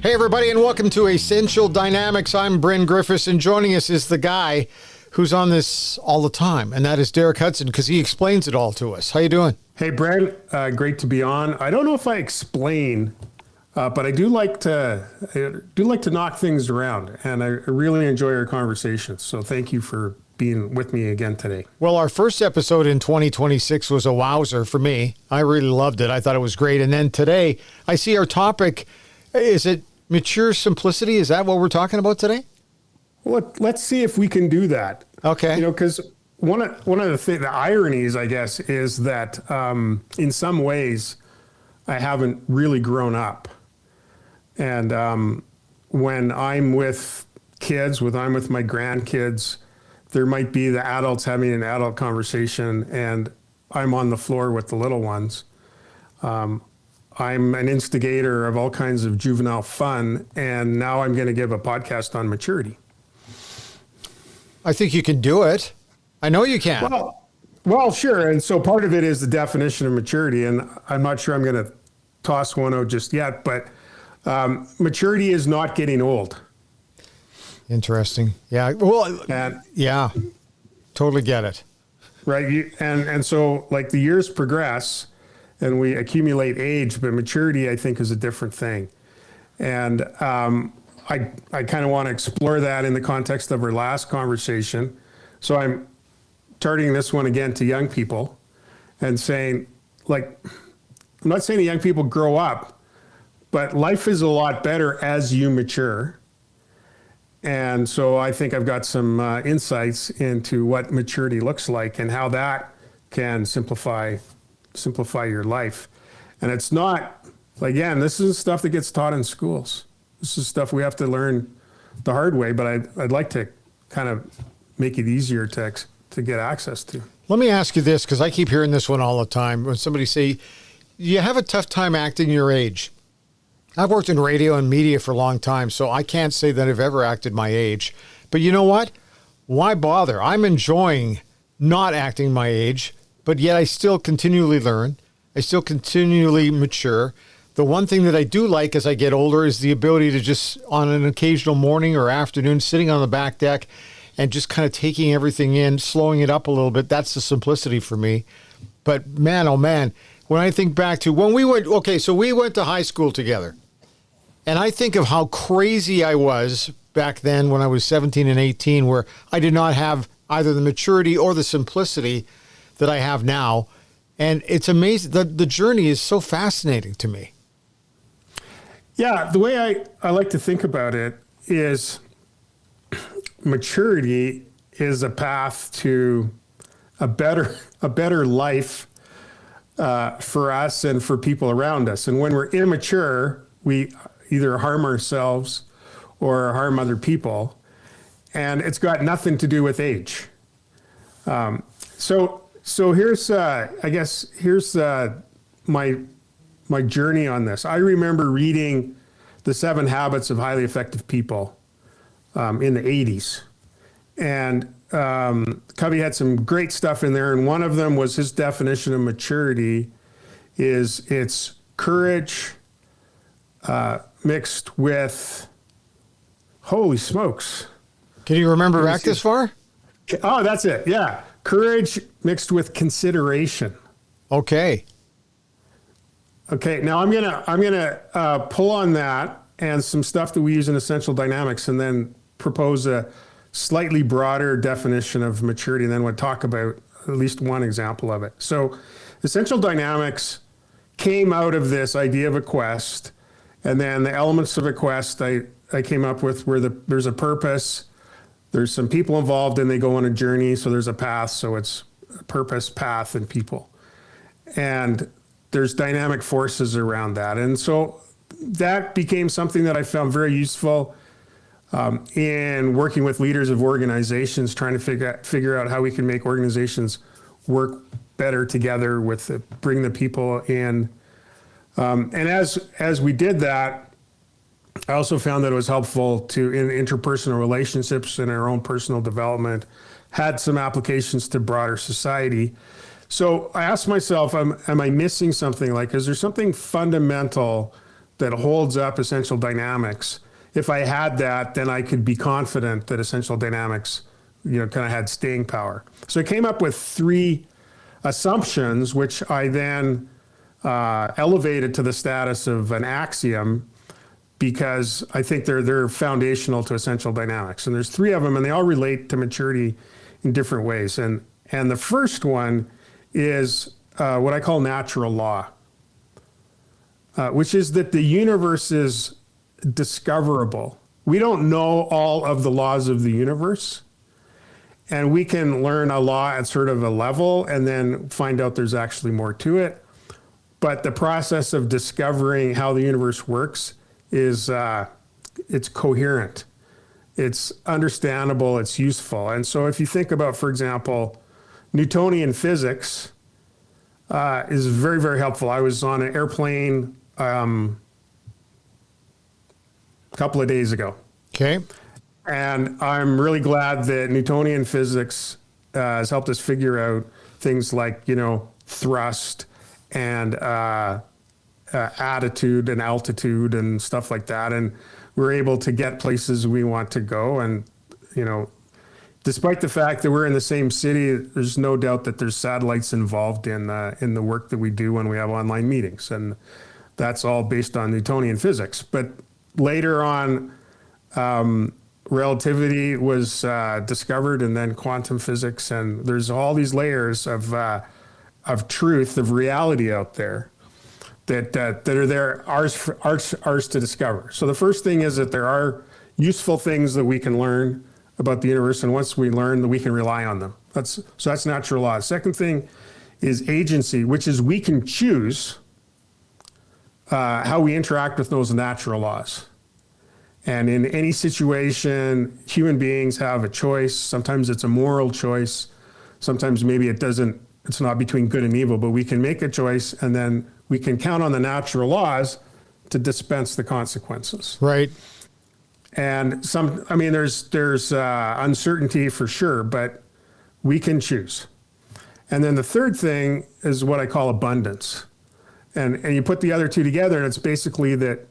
Hey, everybody, and welcome to Essential Dynamics. I'm Bryn Griffiths, and joining us is the guy who's on this all the time, and that is Derek Hudson, because he explains it all to us. How you doing? Hey, Bryn, great to be on. I don't know if I explain, but I do like to knock things around, and I really enjoy our conversations. So thank you for being with me again today. Well, our first episode in 2026 was a wowzer for me. I really loved it. I thought it was great. And then today, I see our topic. Is it mature simplicity? Is that what we're talking about today? Well, let's see if we can do that. Okay. Because one of the ironies, I guess, is that in some ways I haven't really grown up. And when I'm with kids, when I'm with my grandkids, there might be the adults having an adult conversation, and I'm on the floor with the little ones. I'm an instigator of all kinds of juvenile fun, and now I'm going to give a podcast on maturity. I think you can do it. I know you can. Well, sure. And so part of it is the definition of maturity, and I'm not sure I'm going to toss one out just yet, but maturity is not getting old. Interesting. Yeah. Well, yeah, totally get it. Right. And so like the years progress and we accumulate age, but maturity, I think, is a different thing. And I kind of want to explore that in the context of our last conversation. So I'm targeting this one again to young people and saying, like, I'm not saying that young people grow up, but life is a lot better as you mature. And so I think I've got some insights into what maturity looks like and how that can simplify your life. And it's not, again, this is stuff that gets taught in schools. This is stuff we have to learn the hard way, but I'd like to kind of make it easier to get access to. Let me ask you this, because I keep hearing this one all the time. When somebody say, you have a tough time acting your age. I've worked in radio and media for a long time, so I can't say that I've ever acted my age. But you know what? Why bother? I'm enjoying not acting my age, but yet I still continually learn. I still continually mature. The one thing that I do like as I get older is the ability to just, on an occasional morning or afternoon, sitting on the back deck and just kind of taking everything in, slowing it up a little bit. That's the simplicity for me. But man, oh man, when I think back to when we went to high school together. And I think of how crazy I was back then when I was 17 and 18, where I did not have either the maturity or the simplicity that I have now. And it's amazing. The journey is so fascinating to me. Yeah, the way I like to think about it is maturity is a path to a better life for us and for people around us. And when we're immature, we either harm ourselves or harm other people. And it's got nothing to do with age. So here's, here's my journey on this. I remember reading The 7 Habits of Highly Effective People in the 80s. And Covey had some great stuff in there. And one of them was his definition of maturity is it's courage mixed with, holy smokes. Can you remember back this far? Oh, that's it. Yeah. Courage mixed with consideration. Okay. Now I'm gonna pull on that and some stuff that we use in Essential Dynamics, and then propose a slightly broader definition of maturity, and then we'll talk about at least one example of it. So, Essential Dynamics came out of this idea of a quest, and then the elements of a quest I came up with where there's a purpose. There's some people involved and they go on a journey. So there's a path. So it's purpose, path, and people. And there's dynamic forces around that. And so that became something that I found very useful in working with leaders of organizations, trying to figure out how we can make organizations work better together bring the people in. And as we did that, I also found that it was helpful in interpersonal relationships and our own personal development, had some applications to broader society. So I asked myself, am I missing something? Like, is there something fundamental that holds up essential dynamics. If I had that, then I could be confident that essential dynamics, kind of had staying power. So I came up with 3 assumptions, which I then elevated to the status of an axiom, because I think they're foundational to essential dynamics. And there's 3 of them, and they all relate to maturity in different ways. And the first one is what I call natural law, which is that the universe is discoverable. We don't know all of the laws of the universe, and we can learn a law at sort of a level and then find out there's actually more to it. But the process of discovering how the universe works is it's coherent, it's understandable, it's useful. And so if you think about, for example, Newtonian physics is very, very helpful. I was on an airplane a couple of days ago. Okay. And I'm really glad that Newtonian physics has helped us figure out things like, thrust and attitude and altitude and stuff like that. And we're able to get places we want to go. And, despite the fact that we're in the same city, there's no doubt that there's satellites involved in the work that we do when we have online meetings. And that's all based on Newtonian physics. But later on, relativity was discovered, and then quantum physics, and there's all these layers of truth, of reality out there that are there, ours to discover. So the first thing is that there are useful things that we can learn about the universe, and once we learn, that we can rely on them. That's natural law. Second thing is agency, which is we can choose how we interact with those natural laws. And in any situation, human beings have a choice. Sometimes it's a moral choice. Sometimes maybe it's not between good and evil, but we can make a choice, and then we can count on the natural laws to dispense the consequences. Right. And there's uncertainty for sure, but we can choose. And then the third thing is what I call abundance. And you put the other 2 together, and it's basically that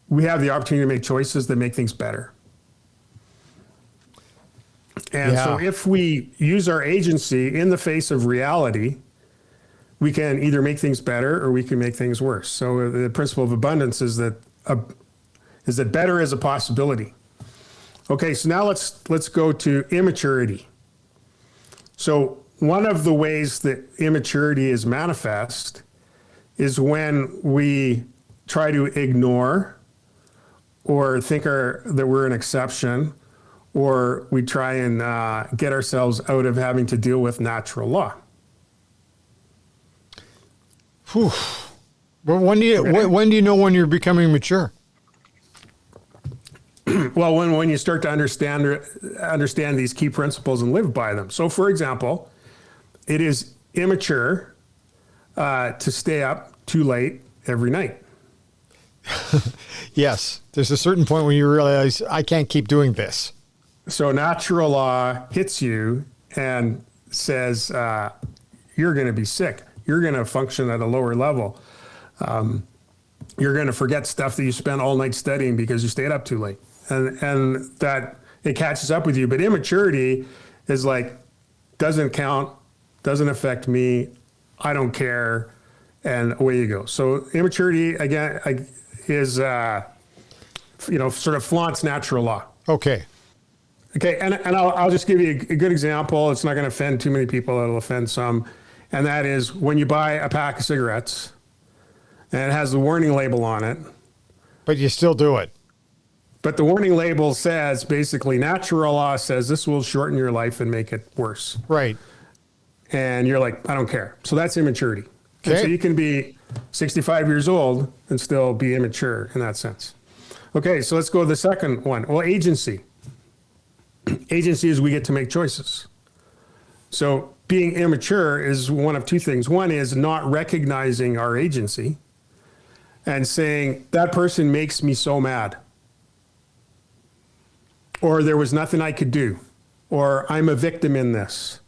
we have the opportunity to make choices that make things better. And so if we use our agency in the face of reality, we can either make things better or we can make things worse. So the principle of abundance is that better is a possibility. Okay, so now let's go to immaturity. So one of the ways that immaturity is manifest is when we try to ignore or think that we're an exception, or we try and get ourselves out of having to deal with natural law. Whew. Well, when do you know when you're becoming mature? Well, when you start to understand these key principles and live by them. So, for example, it is immature to stay up too late every night. Yes, there's a certain point when you realize I can't keep doing this. So natural law hits you and says you're going to be sick. You're going to function at a lower level. You're going to forget stuff that you spent all night studying because you stayed up too late. And that it catches up with you. But immaturity is like, doesn't count, doesn't affect me, I don't care, and away you go. So immaturity, again, is, sort of flaunts natural law. Okay. Okay, and I'll just give you a good example. It's not going to offend too many people. It'll offend some. And that is when you buy a pack of cigarettes and it has the warning label on it. But you still do it. But the warning label says, basically, natural law says this will shorten your life and make it worse. Right. And you're like, I don't care. So that's immaturity. Okay. And so you can be 65 years old and still be immature in that sense. Okay, so let's go to the second one. Well, agency. Agency is we get to make choices. So being immature is one of 2 things. One is not recognizing our agency and saying, that person makes me so mad. Or there was nothing I could do. Or I'm a victim in this.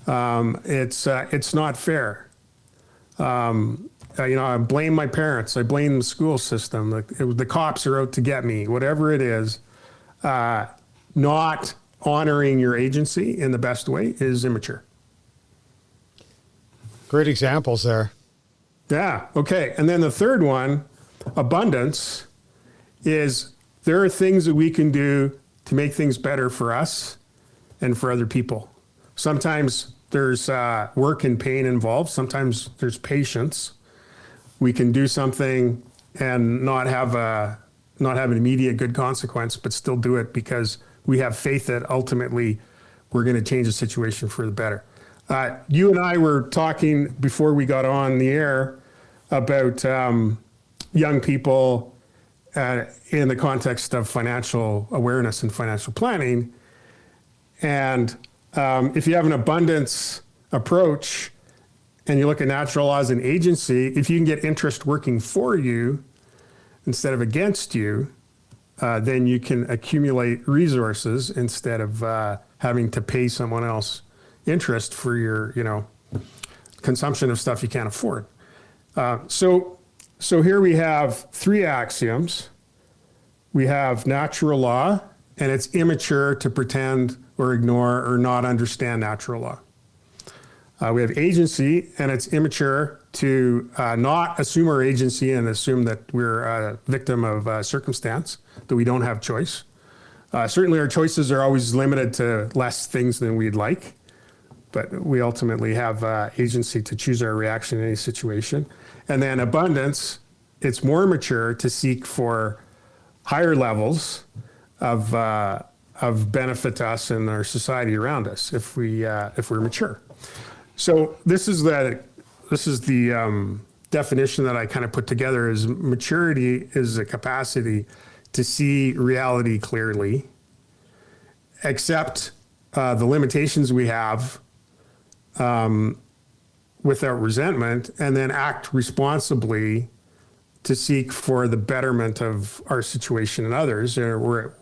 It's not fair. I blame my parents. I blame the school system. The cops are out to get me. Whatever it is, not honoring your agency in the best way is immature. Great examples there. Yeah. Okay. And then the third one, abundance, is there are things that we can do to make things better for us and for other people. Sometimes there's work and pain involved. Sometimes there's patience. We can do something and not have an immediate good consequence, but still do it because we have faith that ultimately we're going to change the situation for the better. You and I were talking before we got on the air about young people in the context of financial awareness and financial planning. And if you have an abundance approach and you look at natural laws and agency, if you can get interest working for you instead of against you, then you can accumulate resources instead of having to pay someone else interest for your, consumption of stuff you can't afford. So here we have three axioms. We have natural law, and it's immature to pretend or ignore or not understand natural law. We have agency, and it's immature to not assume our agency and assume that we're a victim of circumstance, that we don't have choice. Certainly our choices are always limited to less things than we'd like, but we ultimately have agency to choose our reaction in any situation. And then abundance, it's more mature to seek for higher levels of benefit to us and our society around us if we're mature. So this is the definition that I kind of put together. Is maturity is a capacity to see reality clearly, accept the limitations we have without resentment, and then act responsibly to seek for the betterment of our situation and others, or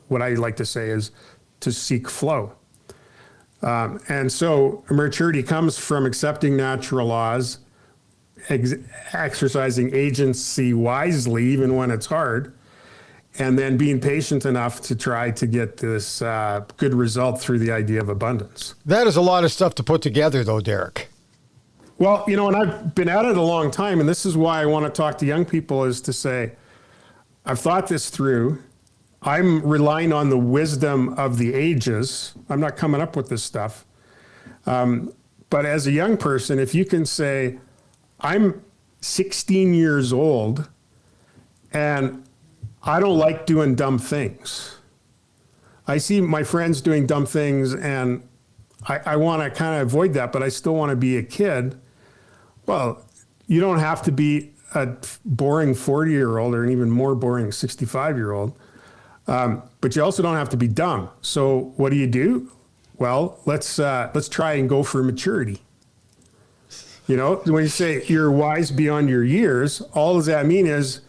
what I like to say is to seek flow. And so maturity comes from accepting natural laws, exercising agency wisely, even when it's hard, and then being patient enough to try to get this good result through the idea of abundance. That is a lot of stuff to put together, though, Derek. Well, and I've been at it a long time, and this is why I want to talk to young people, is to say, I've thought this through. I'm relying on the wisdom of the ages. I'm not coming up with this stuff. But as a young person, if you can say, I'm 16 years old and I don't like doing dumb things. I see my friends doing dumb things and I want to kind of avoid that, but I still want to be a kid. Well, you don't have to be a boring 40-year-old or an even more boring 65-year-old. But you also don't have to be dumb. So what do? Well, let's try and go for maturity. When you say you're wise beyond your years, all does that mean is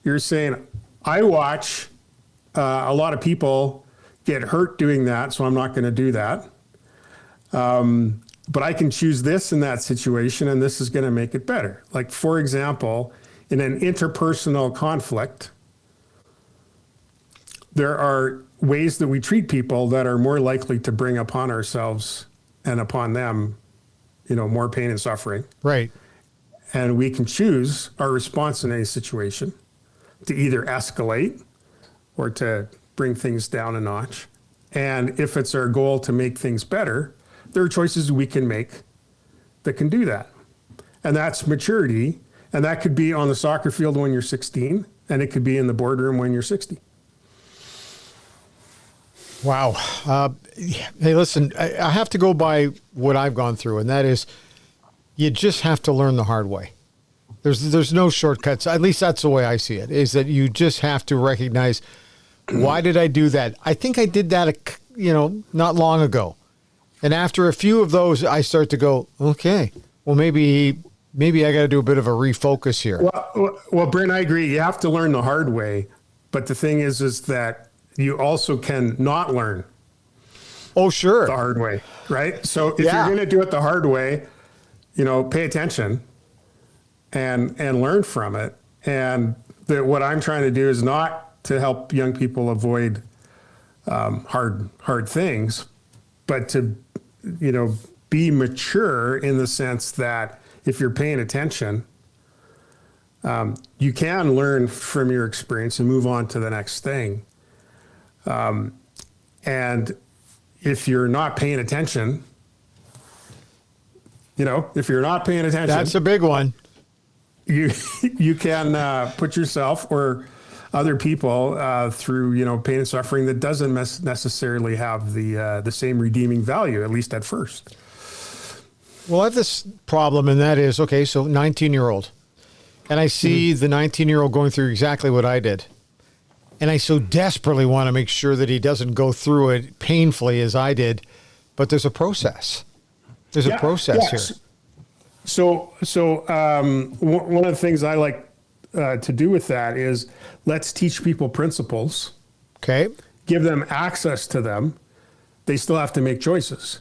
you're saying, I watch a lot of people get hurt doing that, so I'm not going to do that. But I can choose this in that situation, and this is going to make it better. Like, for example, in an interpersonal conflict, there are ways that we treat people that are more likely to bring upon ourselves and upon them, more pain and suffering. Right. And we can choose our response in any situation to either escalate or to bring things down a notch. And if it's our goal to make things better, there are choices we can make that can do that. And that's maturity. And that could be on the soccer field when you're 16, and it could be in the boardroom when you're 60. Wow. Hey, listen, I have to go by what I've gone through, and that is you just have to learn the hard way. There's no shortcuts. At least that's the way I see it, is that you just have to recognize, why did I do that? I think I did that, not long ago. And after a few of those, I start to go, okay, well, maybe I got to do a bit of a refocus here. Well, Bryn, I agree. You have to learn the hard way. But the thing is that you also can not learn. Oh, sure. The hard way, right? So if you're going to do it the hard way, pay attention and learn from it. And what I'm trying to do is not to help young people avoid hard things, but to, be mature in the sense that if you're paying attention, you can learn from your experience and move on to the next thing. And if you're not paying attention, That's a big one. you can put yourself or other people through pain and suffering that doesn't necessarily have the same redeeming value, at least at first. Well, I have this problem, and that is, okay, so 19-year-old. And I see the 19-year-old going through exactly what I did. And I so desperately want to make sure that he doesn't go through it painfully as I did. But there's a process. There's a process here. So one of the things I like to do with that is let's teach people principles. Okay. Give them access to them. They still have to make choices.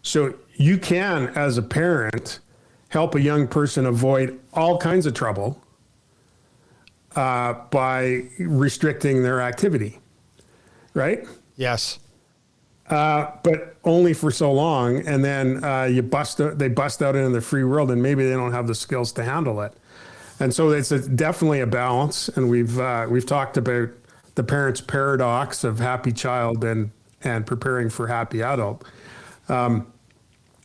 So you can, as a parent, help a young person avoid all kinds of trouble by restricting their activity, right? Yes. But only for so long, and then they bust out into the free world, and maybe they don't have the skills to handle it. And so it's definitely a balance. And we've talked about the parent's paradox of happy child and preparing for happy adult.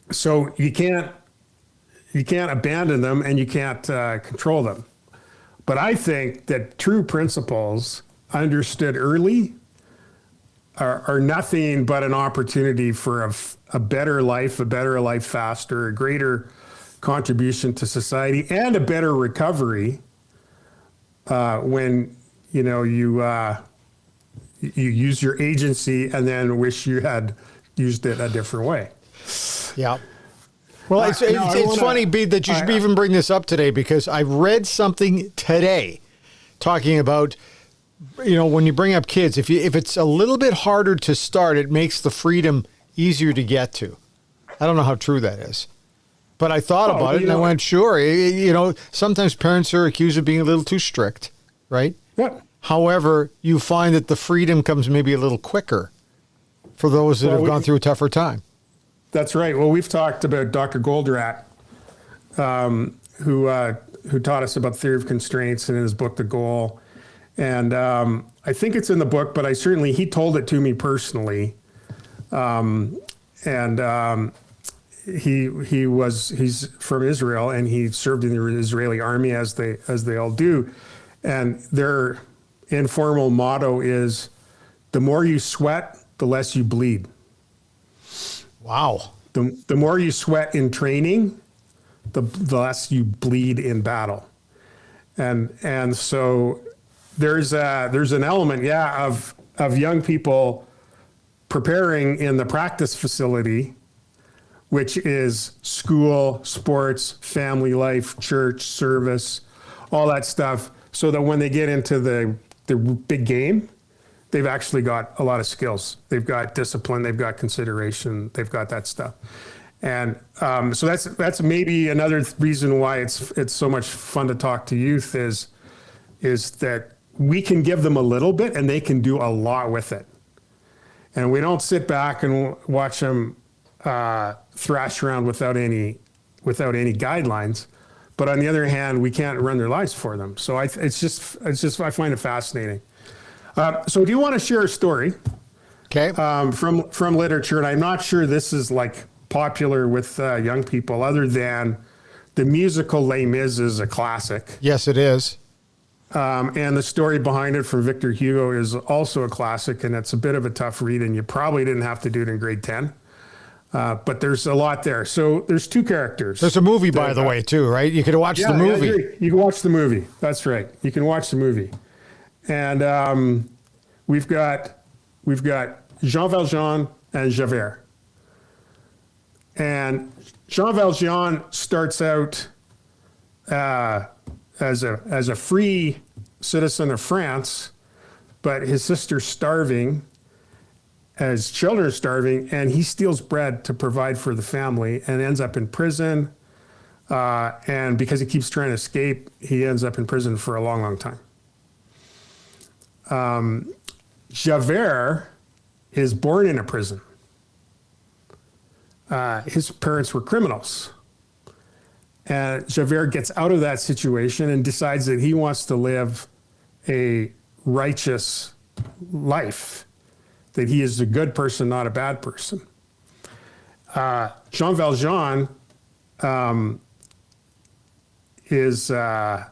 So you can't abandon them, and you can't control them. But I think that true principles understood early are nothing but an opportunity for a better life faster, a greater contribution to society, and a better recovery when you use your agency and then wish you had used it a different way. Yeah. Well, it's funny, Bede, that you should even bring this up today, because I read something today talking about, when you bring up kids, if it's a little bit harder to start, it makes the freedom easier to get to. I don't know how true that is, but I thought about it and I went, sure. Sometimes parents are accused of being a little too strict, right? Yeah. However, you find that the freedom comes maybe a little quicker for those that have gone through a tougher time. That's right. Well, we've talked about Dr. Goldratt, who taught us about theory of constraints in his book, The Goal. And I think it's in the book, but he told it to me personally. He's from Israel, and he served in the Israeli army as they all do. And their informal motto is, the more you sweat, the less you bleed. Wow. The more you sweat in training, the less you bleed in battle. And so there's an element, of young people preparing in the practice facility, which is school, sports, family life, church, service, all that stuff, so that when they get into the big game, they've actually got a lot of skills. They've got discipline, they've got consideration, they've got that stuff. And so that's maybe another reason why it's so much fun to talk to youth is that we can give them a little bit and they can do a lot with it. And we don't sit back and watch them thrash around without any guidelines. But on the other hand, we can't run their lives for them. So I find it fascinating. So do you want to share a story? Okay. From literature, and I'm not sure this is popular with young people, other than the musical Les Mis is a classic. Yes, it is. And the story behind it from Victor Hugo is also a classic, and it's a bit of a tough read, and you probably didn't have to do it in grade 10. But there's a lot there. So there's two characters. There's a movie, by the way, too, right? You could watch the movie. Yeah, you can watch the movie. That's right. You can watch the movie. And we've got Jean Valjean and Javert. And Jean Valjean starts out as a free citizen of France, but his sister's starving, his children are starving, and he steals bread to provide for the family and ends up in prison. And because he keeps trying to escape, he ends up in prison for a long, long time. Javert is born in a prison. His parents were criminals. And Javert gets out of that situation and decides that he wants to live a righteous life, that he is a good person, not a bad person. Jean Valjean is on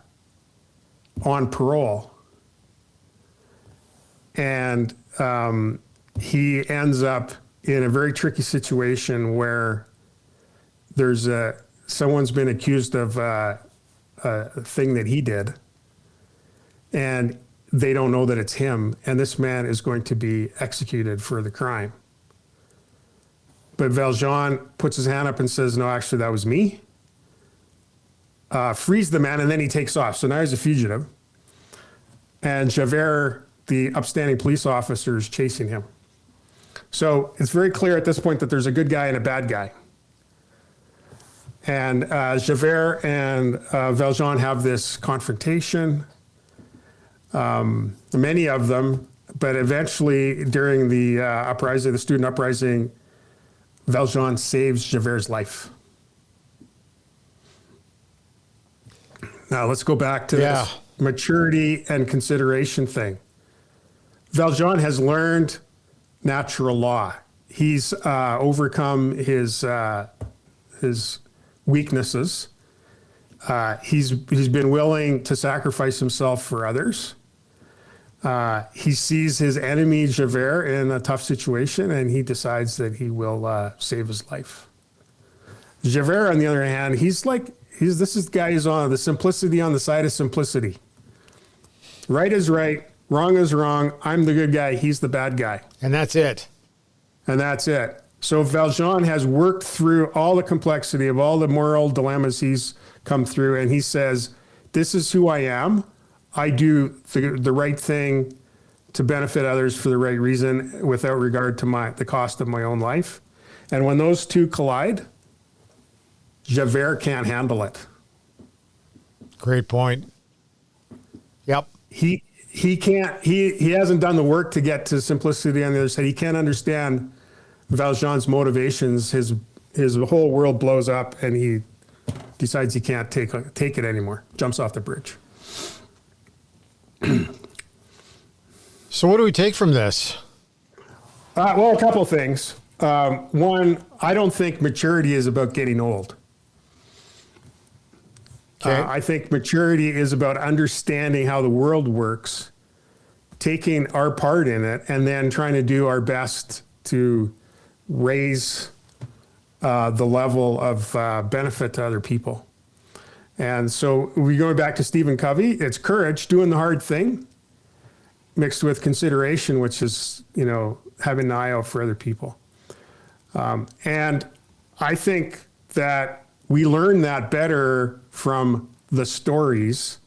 parole. And he ends up in a very tricky situation where there's someone's been accused of a thing that he did, and they don't know that it's him, and this man is going to be executed for the crime. But Valjean puts his hand up and says, no, actually, that was me. Frees the man, and then he takes off. So now he's a fugitive. And Javert, the upstanding police officer, is chasing him. So it's very clear at this point that there's a good guy and a bad guy. And Javert and Valjean have this confrontation, many of them, but eventually during the uprising, the student uprising, Valjean saves Javert's life. Now let's go back to this maturity and consideration thing. Valjean has learned natural law. He's overcome his weaknesses. He's been willing to sacrifice himself for others. He sees his enemy Javert in a tough situation, and he decides that he will save his life. Javert, on the other hand, this is the guy who's on the simplicity on the side of simplicity. Right is right, wrong is wrong. I'm the good guy, he's the bad guy. And that's it. And that's it. So Valjean has worked through all the complexity of all the moral dilemmas he's come through, and he says, this is who I am. I do the right thing to benefit others for the right reason without regard to the cost of my own life. And when those two collide, Javert can't handle it. Great point. Yep. He hasn't done the work to get to simplicity on the other side. He can't understand Valjean's motivations. His whole world blows up, and he decides he can't take it anymore. Jumps off the bridge. So what do we take from this? Well, a couple of things. One, I don't think maturity is about getting old. Okay. I think maturity is about understanding how the world works, taking our part in it, and then trying to do our best to raise the level of benefit to other people. And so we go back to Stephen Covey. It's courage, doing the hard thing, mixed with consideration, which is, having an eye out for other people. And I think that we learn that better from the stories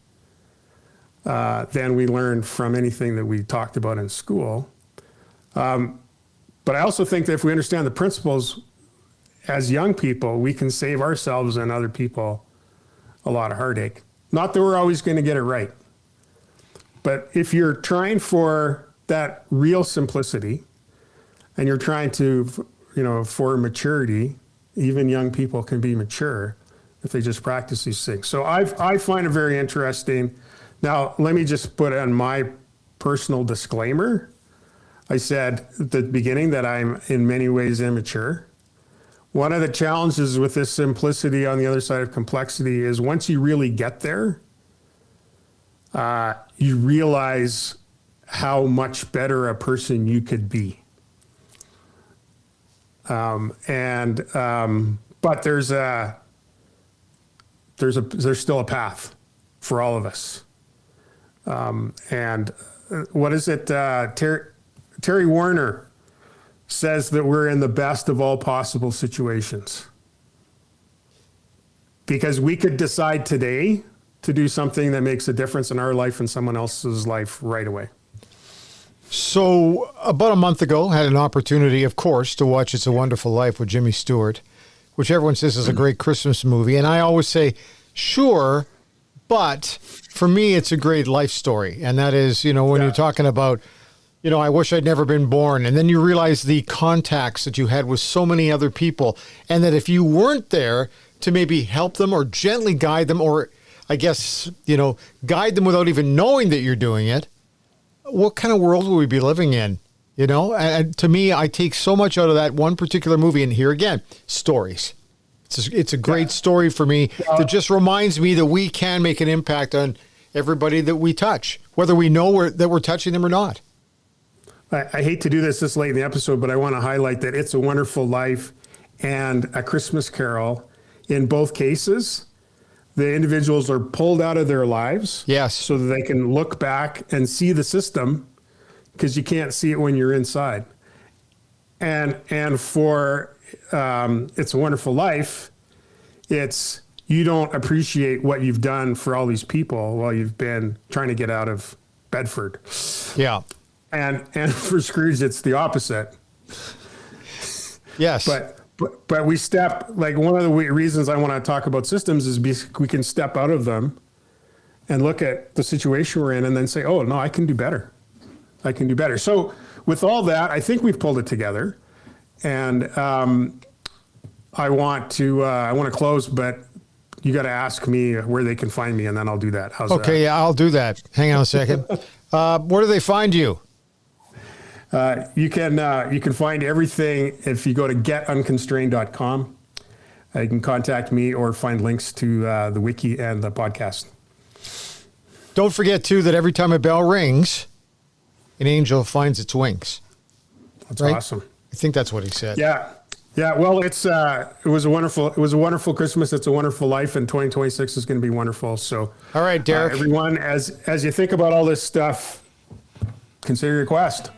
than we learn from anything that we talked about in school. But I also think that if we understand the principles as young people, we can save ourselves and other people a lot of heartache. Not that we're always going to get it right. But if you're trying for that real simplicity and you're trying to, for maturity, even young people can be mature if they just practice these things. So I find it very interesting. Now, let me just put on my personal disclaimer. I said at the beginning that I'm in many ways immature. One of the challenges with this simplicity on the other side of complexity is once you really get there, you realize how much better a person you could be. But there's still a path for all of us. And what is it? Terry Warner says that we're in the best of all possible situations. Because we could decide today to do something that makes a difference in our life and someone else's life right away. So about a month ago, had an opportunity, of course, to watch It's a Wonderful Life with Jimmy Stewart, which everyone says is a great Christmas movie. And I always say, sure, but for me, it's a great life story. And that is, when you're talking about, I wish I'd never been born. And then you realize the contacts that you had with so many other people. And that if you weren't there to maybe help them or gently guide them, or I guess, guide them without even knowing that you're doing it, what kind of world would we be living in? And to me, I take so much out of that one particular movie. And here again, stories. It's a great story for me that just reminds me that we can make an impact on everybody that we touch, whether we know that we're touching them or not. I hate to do this late in the episode, but I want to highlight that It's a Wonderful Life and A Christmas Carol, in both cases, the individuals are pulled out of their lives. Yes. So that they can look back and see the system, because you can't see it when you're inside. And for It's a Wonderful Life, it's you don't appreciate what you've done for all these people while you've been trying to get out of Bedford. Yeah. And for Scrooge, it's the opposite. Yes. But we step, like, one of the reasons I want to talk about systems is because we can step out of them and look at the situation we're in and then say, oh, no, I can do better. I can do better. So with all that, I think we've pulled it together. And I want to close, but you got to ask me where they can find me, and then I'll do that. How's that? Okay, yeah, I'll do that. Hang on a second. Where do they find you? You can find everything if you go to getunconstrained.com. You can contact me or find links to the wiki and the podcast. Don't forget, too, that every time a bell rings, an angel finds its wings. That's right? Awesome. I think that's what he said. Yeah. Well, it was a wonderful Christmas. It's a wonderful life, and 2026 is going to be wonderful. So, all right, Derek. Everyone, as you think about all this stuff, consider your quest.